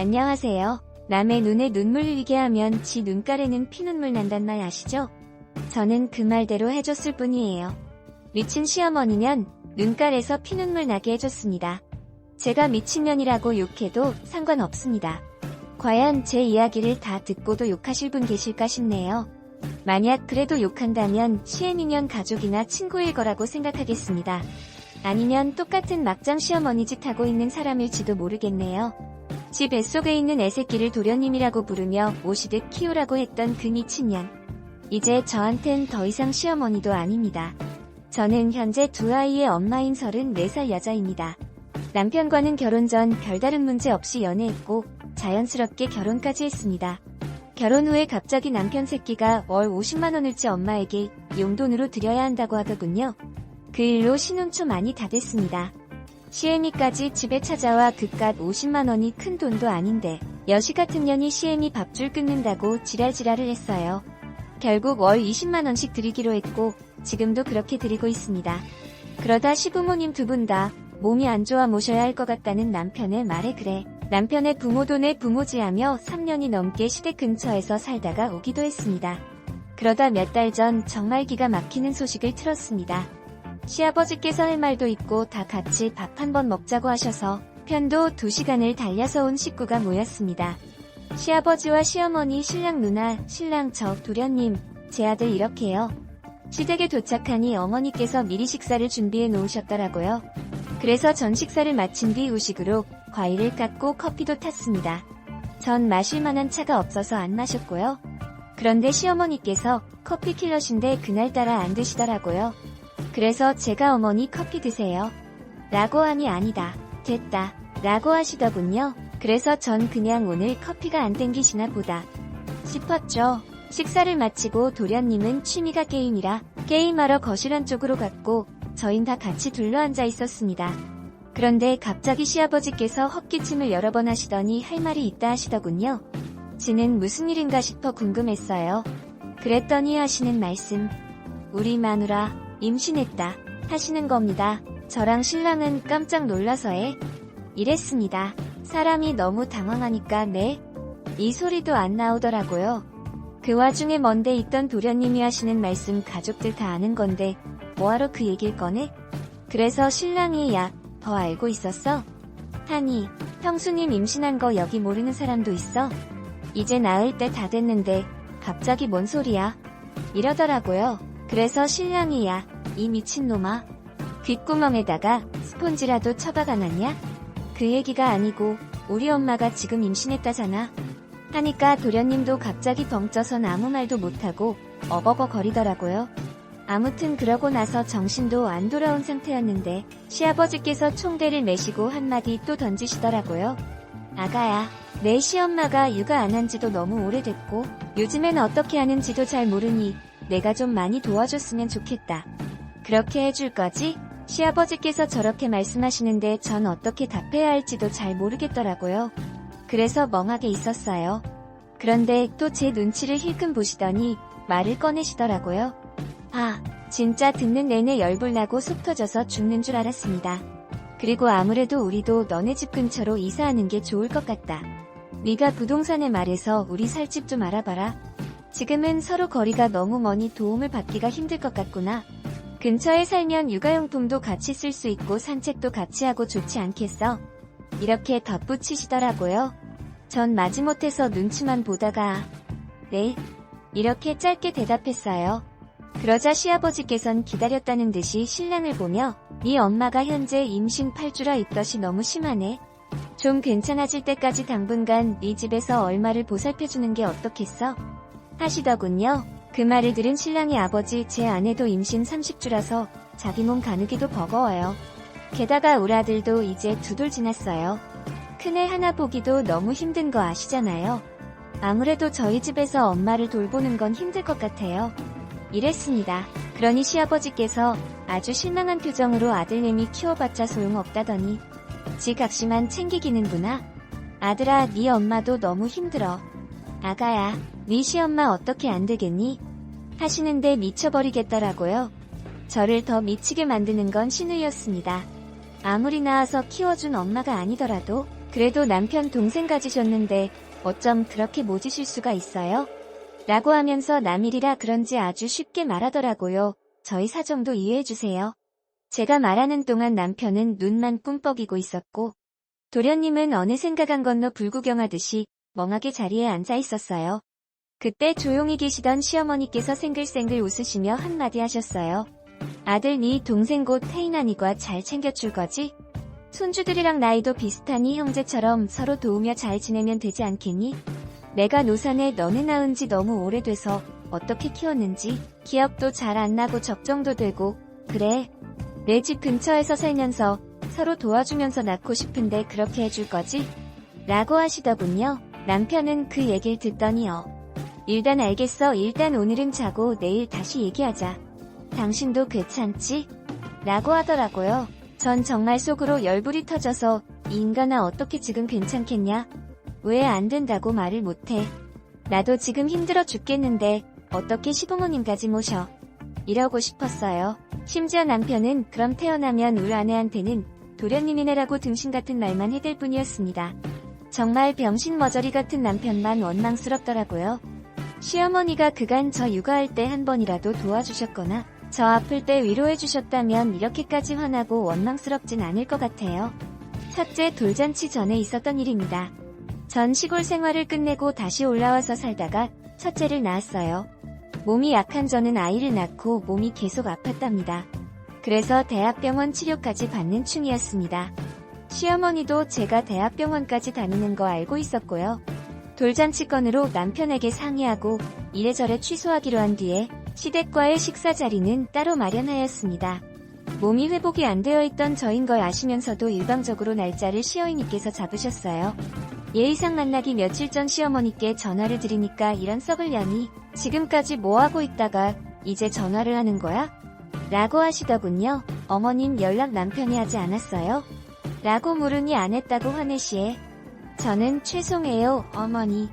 안녕하세요. 남의 눈에 눈물 흘리게 하면 지 눈가에는 피눈물 난단 말 아시죠? 저는 그 말대로 해줬을 뿐이에요. 미친 시어머니면 눈가에서 피눈물 나게 해줬습니다. 제가 미친년이라고 욕해도 상관없습니다. 과연 제 이야기를 다 듣고도 욕하실 분 계실까 싶네요. 만약 그래도 욕한다면 시애미년 가족이나 친구일 거라고 생각하겠습니다. 아니면 똑같은 막장 시어머니 짓 하고 있는 사람일지도 모르겠네요. 지 뱃속에 있는 애새끼를 도련님이라고 부르며 모시듯 키우라고 했던 그 미친년. 이제 저한텐 더 이상 시어머니도 아닙니다. 저는 현재 두 아이의 엄마인 34살 여자입니다. 남편과는 결혼 전 별다른 문제 없이 연애했고 자연스럽게 결혼까지 했습니다. 결혼 후에 갑자기 남편 새끼가 월 50만원을지 엄마에게 용돈으로 드려야 한다고 하더군요. 그 일로 신혼초 많이 다 됐습니다. 시애미까지 집에 찾아와 그깟 50만원이 큰 돈도 아닌데 여시 같은 년이 시애미 밥줄 끊는다고 지랄지랄을 했어요. 결국 월 20만원씩 드리기로 했고 지금도 그렇게 드리고 있습니다. 그러다 시부모님 두 분 다 몸이 안 좋아 모셔야 할 것 같다는 남편의 말에 그래 남편의 부모 돈에 부모지하며 3년이 넘게 시댁 근처에서 살다가 오기도 했습니다. 그러다 몇 달 전 정말 기가 막히는 소식을 들었습니다. 시아버지께서 할 말도 있고 다 같이 밥 한번 먹자고 하셔서 편도 2시간을 달려서 온 식구가 모였습니다. 시아버지와 시어머니, 신랑 누나, 신랑 저, 도련님, 제 아들 이렇게요. 시댁에 도착하니 어머니께서 미리 식사를 준비해 놓으셨더라고요. 그래서 전 식사를 마친 뒤 후식으로 과일을 깎고 커피도 탔습니다. 전 마실 만한 차가 없어서 안 마셨고요. 그런데 시어머니께서 커피 킬러신데 그날따라 안 드시더라고요. 그래서 제가 어머니 커피 드세요. 라고 하니 아니다, 됐다, 라고 하시더군요. 그래서 전 그냥 오늘 커피가 안 땡기시나 보다 싶었죠. 식사를 마치고 도련님은 취미가 게임이라 게임하러 거실 안쪽으로 갔고 저흰 다 같이 둘러앉아 있었습니다. 그런데 갑자기 시아버지께서 헛기침을 여러 번 하시더니 할 말이 있다 하시더군요. 지는 무슨 일인가 싶어 궁금했어요. 그랬더니 하시는 말씀, 우리 마누라 임신했다 하시는 겁니다. 저랑 신랑은 깜짝 놀라서에 이랬습니다. 사람이 너무 당황하니까 네? 이 소리도 안 나오더라고요. 그 와중에 먼데 있던 도련님이 하시는 말씀 가족들 다 아는 건데 뭐하러 그 얘기를 꺼내? 그래서 신랑이 야, 더 알고 있었어? 하니 형수님 임신한 거 여기 모르는 사람도 있어? 이제 낳을 때 다 됐는데 갑자기 뭔 소리야? 이러더라고요. 그래서 신랑이 야, 이 미친놈아. 귓구멍에다가 스폰지라도 쳐박아놨냐? 그 얘기가 아니고 우리 엄마가 지금 임신했다잖아. 하니까 도련님도 갑자기 벙쪄선 아무 말도 못하고 어버버 거리더라고요. 아무튼 그러고 나서 정신도 안 돌아온 상태였는데 시아버지께서 총대를 메시고 한마디 또 던지시더라고요. 아가야, 내 시엄마가 육아 안 한지도 너무 오래됐고 요즘엔 어떻게 하는지도 잘 모르니 내가 좀 많이 도와줬으면 좋겠다. 그렇게 해줄 거지? 시아버지께서 저렇게 말씀하시는데 전 어떻게 답해야 할지도 잘 모르겠더라고요. 그래서 멍하게 있었어요. 그런데 또 제 눈치를 힐끔 보시더니 말을 꺼내시더라고요. 아, 진짜 듣는 내내 열불나고 속 터져서 죽는 줄 알았습니다. 그리고 아무래도 우리도 너네 집 근처로 이사하는 게 좋을 것 같다. 네가 부동산에 말해서 우리 살 집 좀 알아봐라. 지금은 서로 거리가 너무 머니 도움을 받기가 힘들 것 같구나. 근처에 살면 육아용품도 같이 쓸 수 있고 산책도 같이 하고 좋지 않겠어? 이렇게 덧붙이시더라고요. 전 마지못해서 눈치만 보다가 네? 이렇게 짧게 대답했어요. 그러자 시아버지께선 기다렸다는 듯이 신랑을 보며 네 엄마가 현재 임신 8주라 입덧이 너무 심하네. 좀 괜찮아질 때까지 당분간 네 집에서 얼마를 보살펴주는 게 어떻겠어? 하시더군요. 그 말을 들은 신랑이 아버지 제 아내도 임신 30주라서 자기 몸 가누기도 버거워요. 게다가 우리 아들도 이제 2돌 지났어요. 큰애 하나 보기도 너무 힘든 거 아시잖아요. 아무래도 저희 집에서 엄마를 돌보는 건 힘들 것 같아요. 이랬습니다. 그러니 시아버지께서 아주 실망한 표정으로 아들내미 키워봤자 소용없다더니 지 각시만 챙기기는구나. 아들아, 네 엄마도 너무 힘들어. 아가야, 네 시엄마 어떻게 안 되겠니? 하시는데 미쳐버리겠더라고요. 저를 더 미치게 만드는 건 신우였습니다. 아무리 낳아서 키워준 엄마가 아니더라도 그래도 남편 동생 가지셨는데 어쩜 그렇게 모지실 수가 있어요? 라고 하면서 남일이라 그런지 아주 쉽게 말하더라고요. 저희 사정도 이해해주세요. 제가 말하는 동안 남편은 눈만 꿈뻑이고 있었고 도련님은 어느샌 가강 건너 불구경하듯이 멍하게 자리에 앉아 있었어요. 그때 조용히 계시던 시어머니께서 생글생글 웃으시며 한마디 하셨어요. 아들 네 동생 곧 태인아니과 잘 챙겨줄 거지? 손주들이랑 나이도 비슷하니 형제처럼 서로 도우며 잘 지내면 되지 않겠니? 내가 노산에 너네 낳은 지 너무 오래돼서 어떻게 키웠는지 기억도 잘 안 나고 적정도 되고 그래. 내 집 근처에서 살면서 서로 도와주면서 낳고 싶은데 그렇게 해줄 거지? 라고 하시더군요. 남편은 그 얘기를 듣더니요. 일단 알겠어. 일단 오늘은 자고 내일 다시 얘기하자. 당신도 괜찮지? 라고 하더라고요. 전 정말 속으로 열불이 터져서 이 인간아 어떻게 지금 괜찮겠냐? 왜 안 된다고 말을 못해? 나도 지금 힘들어 죽겠는데 어떻게 시부모님까지 모셔? 이러고 싶었어요. 심지어 남편은 그럼 태어나면 울 아내한테는 도련님이네라고 등신 같은 말만 해댈 뿐이었습니다. 정말 병신 머저리 같은 남편만 원망스럽더라고요. 시어머니가 그간 저 육아할 때 한 번이라도 도와주셨거나 저 아플 때 위로해주셨다면 이렇게까지 화나고 원망스럽진 않을 것 같아요. 첫째 돌잔치 전에 있었던 일입니다. 전 시골 생활을 끝내고 다시 올라와서 살다가 첫째를 낳았어요. 몸이 약한 저는 아이를 낳고 몸이 계속 아팠답니다. 그래서 대학병원 치료까지 받는 중이었습니다. 시어머니도 제가 대학병원까지 다니는 거 알고 있었고요. 돌잔치 건으로 남편에게 상의하고 이래저래 취소하기로 한 뒤에 시댁과의 식사 자리는 따로 마련하였습니다. 몸이 회복이 안 되어 있던 저인 걸 아시면서도 일방적으로 날짜를 시어머니께서 잡으셨어요. 예의상 만나기 며칠 전 시어머니께 전화를 드리니까 이런 썩을 년이 지금까지 뭐하고 있다가 이제 전화를 하는 거야? 라고 하시더군요. 어머님 연락 남편이 하지 않았어요? 라고 물으니 안 했다고 화내시에 저는 죄송해요 어머니.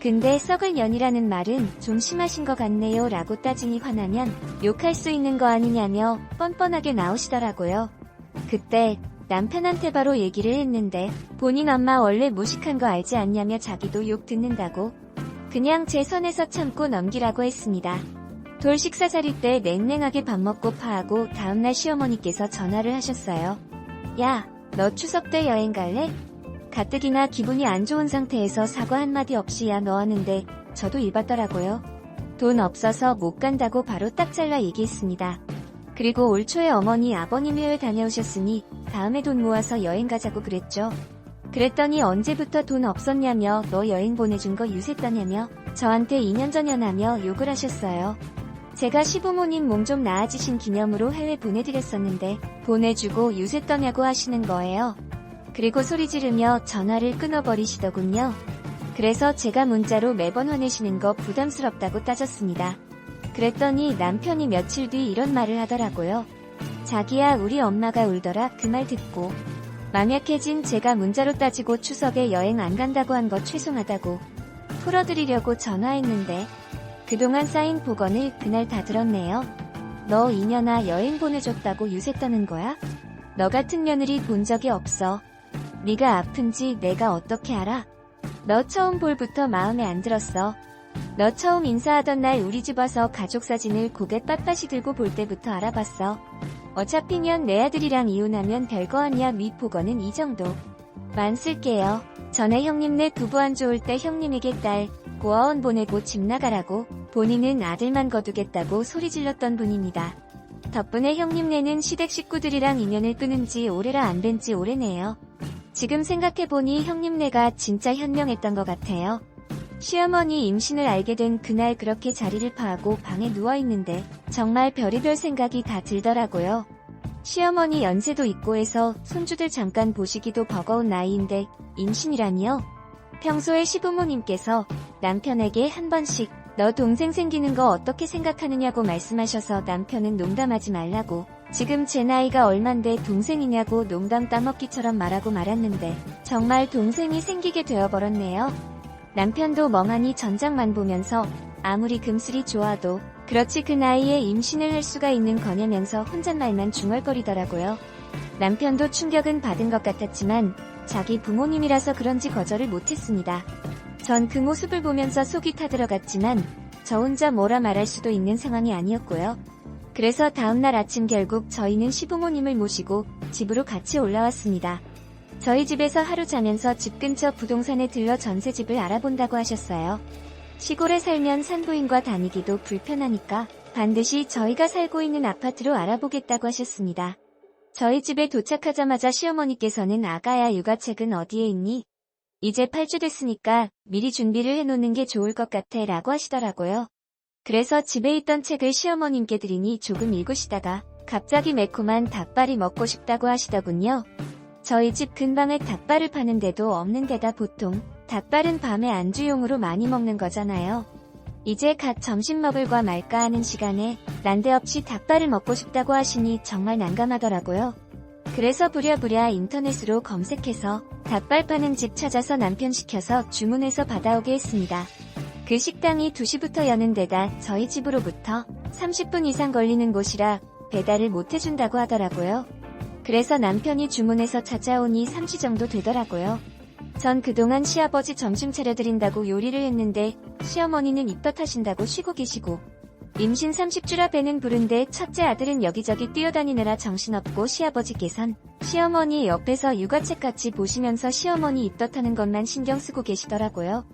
근데 썩을 년이라는 말은 좀 심하신 것 같네요 라고 따지니 화나면 욕할 수 있는 거 아니냐며 뻔뻔하게 나오시더라고요. 그때 남편한테 바로 얘기를 했는데 본인 엄마 원래 무식한 거 알지 않냐며 자기도 욕 듣는다고 그냥 제 선에서 참고 넘기라고 했습니다. 돌 식사 자리 때 냉랭하게 밥 먹고 파하고 다음날 시어머니께서 전화를 하셨어요. 야, 너 추석 때 여행 갈래? 가뜩이나 기분이 안 좋은 상태에서 사과 한마디 없이 야 너 하는데 저도 입었더라고요. 돈 없어서 못 간다고 바로 딱 잘라 얘기했습니다. 그리고 올 초에 어머니 아버님 해외 다녀오셨으니 다음에 돈 모아서 여행 가자고 그랬죠. 그랬더니 언제부터 돈 없었냐며 너 여행 보내준 거 유세떠냐며 저한테 2년 전이냐며 욕을 하셨어요. 제가 시부모님 몸 좀 나아지신 기념으로 해외 보내드렸었는데 보내주고 유세떠냐고 하시는 거예요. 그리고 소리 지르며 전화를 끊어버리시더군요. 그래서 제가 문자로 매번 화내시는 거 부담스럽다고 따졌습니다. 그랬더니 남편이 며칠 뒤 이런 말을 하더라고요. 자기야 우리 엄마가 울더라. 그 말 듣고 맘 약해진 제가 문자로 따지고 추석에 여행 안 간다고 한 거 죄송하다고 풀어드리려고 전화했는데 그동안 쌓인 복원을 그날 다 들었네요. 너 이년아 여행 보내줬다고 유세 떠는 거야? 너 같은 며느리 본 적이 없어. 네가 아픈지 내가 어떻게 알아? 너 처음 볼부터 마음에 안 들었어. 너 처음 인사하던 날 우리 집 와서 가족 사진을 고개 빳빳이 들고 볼 때부터 알아봤어. 어차피면 내 아들이랑 이혼하면 별거 아니야. 밑복원은 이 정도 만 쓸게요. 전에 형님네 부부 안 좋을 때 형님에게 딸 고아원 보내고 집 나가라고 본인은 아들만 거두겠다고 소리 질렀던 분입니다. 덕분에 형님네는 시댁 식구들이랑 인연을 끊은 지 오래라 안 된 지 오래네요. 지금 생각해보니 형님네가 진짜 현명했던 것 같아요. 시어머니 임신을 알게 된 그날 그렇게 자리를 파하고 방에 누워있는데 정말 별의별 생각이 다 들더라고요. 시어머니 연세도 있고 해서 손주들 잠깐 보시기도 버거운 나이인데 임신이라니요? 평소에 시부모님께서 남편에게 한 번씩 너 동생 생기는 거 어떻게 생각하느냐고 말씀하셔서 남편은 농담하지 말라고 지금 제 나이가 얼만데 동생이냐고 농담 따먹기처럼 말하고 말았는데 정말 동생이 생기게 되어버렸네요. 남편도 멍하니 전장만 보면서 아무리 금슬이 좋아도 그렇지 그 나이에 임신을 할 수가 있는 거냐면서 혼잣말만 중얼거리더라고요. 남편도 충격은 받은 것 같았지만 자기 부모님이라서 그런지 거절을 못했습니다. 전 그 모습을 보면서 속이 타들어갔지만 저 혼자 뭐라 말할 수도 있는 상황이 아니었고요. 그래서 다음날 아침 결국 저희는 시부모님을 모시고 집으로 같이 올라왔습니다. 저희 집에서 하루 자면서 집 근처 부동산에 들러 전세집을 알아본다고 하셨어요. 시골에 살면 산부인과 다니기도 불편하니까 반드시 저희가 살고 있는 아파트로 알아보겠다고 하셨습니다. 저희 집에 도착하자마자 시어머니께서는 아가야 육아책은 어디에 있니? 이제 8주 됐으니까 미리 준비를 해놓는 게 좋을 것 같아 라고 하시더라고요. 그래서 집에 있던 책을 시어머님께 드리니 조금 읽으시다가 갑자기 매콤한 닭발이 먹고 싶다고 하시더군요. 저희 집 근방에 닭발을 파는데도 없는 데다 보통 닭발은 밤에 안주용으로 많이 먹는 거잖아요. 이제 갓 점심 먹을까 말까 하는 시간에 난데없이 닭발을 먹고 싶다고 하시니 정말 난감하더라고요. 그래서 부랴부랴 인터넷으로 검색해서 닭발 파는 집 찾아서 남편 시켜서 주문해서 받아오게 했습니다. 그 식당이 2시부터 여는 데다 저희 집으로부터 30분 이상 걸리는 곳이라 배달을 못 해준다고 하더라고요. 그래서 남편이 주문해서 찾아오니 3시 정도 되더라고요. 전 그동안 시아버지 점심 차려드린다고 요리를 했는데 시어머니는 입덧하신다고 쉬고 계시고 임신 30주라 배는 부른데 첫째 아들은 여기저기 뛰어다니느라 정신없고 시아버지께선 시어머니 옆에서 육아책 같이 보시면서 시어머니 입덧하는 것만 신경 쓰고 계시더라고요.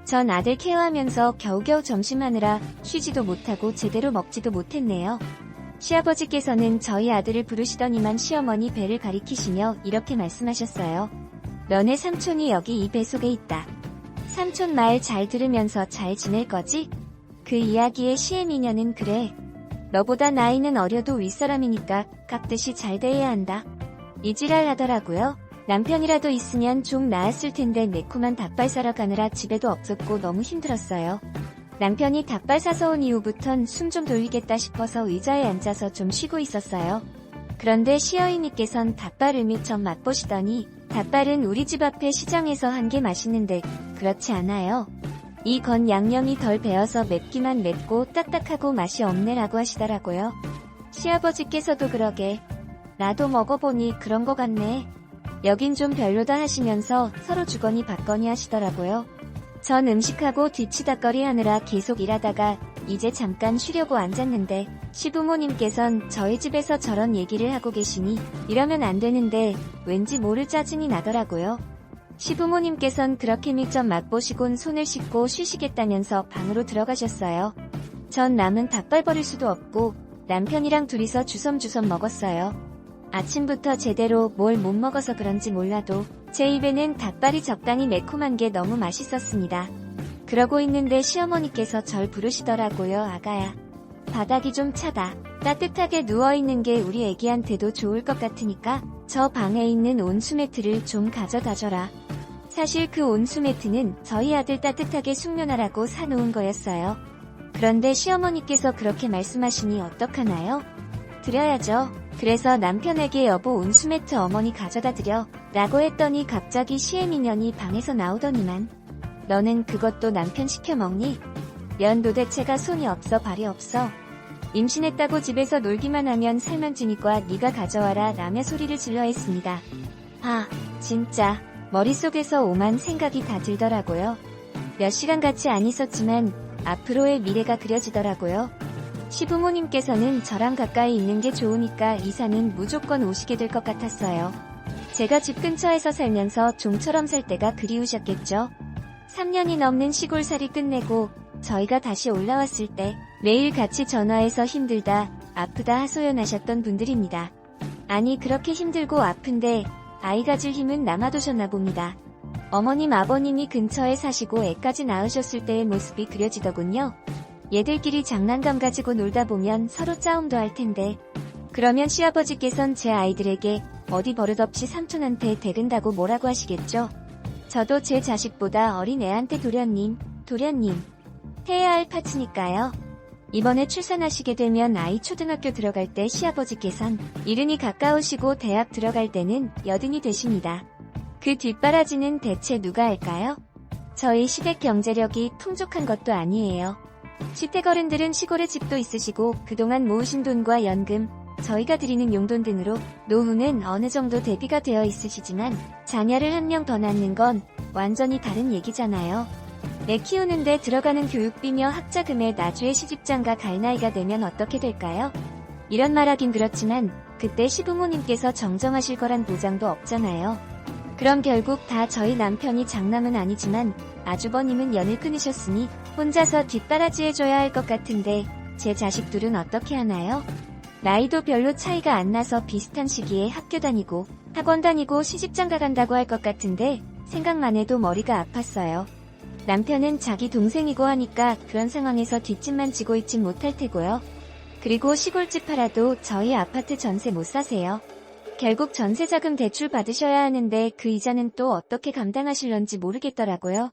전 아들 케어하면서 겨우겨우 점심하느라 쉬지도 못하고 제대로 먹지도 못했네요. 시아버지께서는 저희 아들을 부르시더니만 시어머니 배를 가리키시며 이렇게 말씀하셨어요. 너네 삼촌이 여기 이 배 속에 있다. 삼촌 말 잘 들으면서 잘 지낼 거지? 그 이야기에 시애미녀는 그래. 너보다 나이는 어려도 윗사람이니까 깍듯이 잘 대해야 한다. 이지랄 하더라고요. 남편이라도 있으면 좀 나았을 텐데 매콤한 닭발 사러 가느라 집에도 없었고 너무 힘들었어요. 남편이 닭발 사서 온 이후부턴 숨 좀 돌리겠다 싶어서 의자에 앉아서 좀 쉬고 있었어요. 그런데 시어머니께선 닭발을 미처 맛보시더니 닭발은 우리 집 앞에 시장에서 한 게 맛있는데 그렇지 않아요. 이 건 양념이 덜 배어서 맵기만 맵고 딱딱하고 맛이 없네라고 하시더라고요. 시아버지께서도 그러게. 나도 먹어보니 그런 거 같네. 여긴 좀 별로다 하시면서 서로 주거니 받거니 하시더라고요. 전 음식하고 뒤치다꺼리 하느라 계속 일하다가 이제 잠깐 쉬려고 앉았는데 시부모님께선 저희 집에서 저런 얘기를 하고 계시니 이러면 안 되는데 왠지 모를 짜증이 나더라고요. 시부모님께선 그렇게 미점 맛보시곤 손을 씻고 쉬시겠다면서 방으로 들어가셨어요. 전 남은 닭발 버릴 수도 없고 남편이랑 둘이서 주섬주섬 먹었어요. 아침부터 제대로 뭘 못 먹어서 그런지 몰라도 제 입에는 닭발이 적당히 매콤한 게 너무 맛있었습니다. 그러고 있는데 시어머니께서 절 부르시더라고요. 아가야. 바닥이 좀 차다. 따뜻하게 누워있는 게 우리 애기한테도 좋을 것 같으니까 저 방에 있는 온수매트를 좀 가져다줘라. 사실 그 온수매트는 저희 아들 따뜻하게 숙면하라고 사놓은 거였어요. 그런데 시어머니께서 그렇게 말씀하시니 어떡하나요? 드려야죠. 그래서 남편에게 여보 온수매트 어머니 가져다 드려 라고 했더니 갑자기 시애미년이 방에서 나오더니만 너는 그것도 남편 시켜 먹니? 연 도대체가 손이 없어 발이 없어. 임신했다고 집에서 놀기만 하면 살만 찌니까 네가 가져와라 라며 소리를 질러 했습니다. 아, 진짜 머릿속에서 오만 생각이 다 들더라고요. 몇 시간 같이 안 있었지만 앞으로의 미래가 그려지더라고요. 시부모님께서는 저랑 가까이 있는 게 좋으니까 이사는 무조건 오시게 될 것 같았어요. 제가 집 근처에서 살면서 좀처럼 살 때가 그리우셨겠죠. 3년이 넘는 시골살이 끝내고 저희가 다시 올라왔을 때 매일 같이 전화해서 힘들다, 아프다 하소연하셨던 분들입니다. 아니 그렇게 힘들고 아픈데 아이 가질 힘은 남아두셨나 봅니다. 어머님 아버님이 근처에 사시고 애까지 낳으셨을 때의 모습이 그려지더군요. 얘들끼리 장난감 가지고 놀다 보면 서로 싸움도 할 텐데 그러면 시아버지께선 제 아이들에게 어디 버릇없이 삼촌한테 대근다고 뭐라고 하시겠죠? 저도 제 자식보다 어린 애한테 도련님 해야 할 파츠니까요. 이번에 출산하시게 되면 아이 초등학교 들어갈 때 시아버지께선 이른이 가까우시고 대학 들어갈 때는 여든이 되십니다. 그 뒷바라지는 대체 누가 할까요? 저희 시댁 경제력이 풍족한 것도 아니에요. 시댁 어른들은 시골에 집도 있으시고 그동안 모으신 돈과 연금, 저희가 드리는 용돈 등으로 노후는 어느 정도 대비가 되어 있으시지만 자녀를 한 명 더 낳는 건 완전히 다른 얘기잖아요. 애 키우는데 들어가는 교육비며 학자금에 나중에 시집장가 갈 나이가 되면 어떻게 될까요? 이런 말하긴 그렇지만 그때 시부모님께서 정정하실 거란 보장도 없잖아요. 그럼 결국 다 저희 남편이 장남은 아니지만 아주버님은 연을 끊으셨으니 혼자서 뒷바라지해줘야 할 것 같은데 제 자식들은 어떻게 하나요? 나이도 별로 차이가 안 나서 비슷한 시기에 학교 다니고 학원 다니고 시집장가 간다고 할 것 같은데 생각만 해도 머리가 아팠어요. 남편은 자기 동생이고 하니까 그런 상황에서 뒷짐만 지고 있진 못할 테고요. 그리고 시골집 팔아도 저희 아파트 전세 못 사세요. 결국 전세자금 대출 받으셔야 하는데 그 이자는 또 어떻게 감당하실런지 모르겠더라고요.